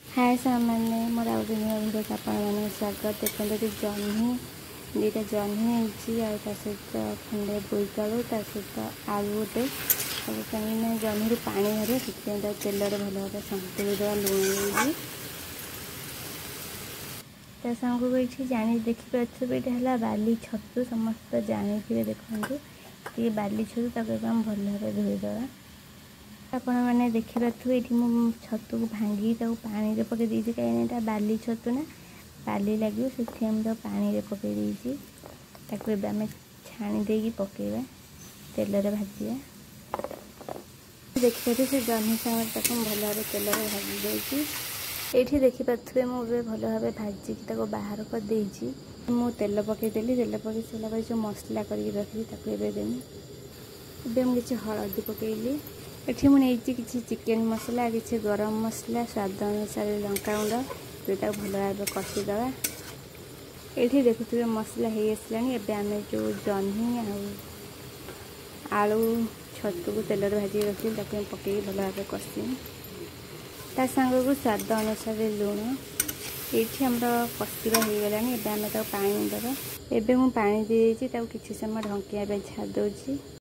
हाय सामान्य मोर आउ वीडियो आपण स्वागत। देखते जह्नी दुटा जह्नी आ सहित खंडे बोईतालु सहित आलू गोटे सब कहीं जह्नी पानी बाहर से तेल भल भाव संतुली देवा लुण ता सांग ये जानी देखिए ये बाली छतु समस्त जानी देखते ये बाली छतु भल भाव धोईदे आपण मैंने देखिए ये छतु को भांगी पानी पकई देती कहीं बाली छतु ना बाली लगे से पानी पकई आम छाणी दे पकेबा तेल भाजा देखिए से जह्नी सांगे भल भाव तेल भाजी देती ये देखिपे मुझे भल भाव भाजिक बाहर कर देती मु तेल पकईदेली तेल पकई सारा जो मसला कर रखी देमी मुझे किसी हलदी पकईली एठी मुझे किसी चिकेन मसला किसी गरम मसला स्वाद अनुसार लंका गुंड जोटा भल भाव कषिदे ये देखुए मसला हो आसला आम जो जह्नी आलू छतु को तेल भाजी रखी पकई भल भाव कषी ता सांग को स्वाद अनुसार लुण ये कषिबा हो गला आम पानी देवा एवं मुझे पानी दे किसी समय ढंकिया छाड़ दूसरी।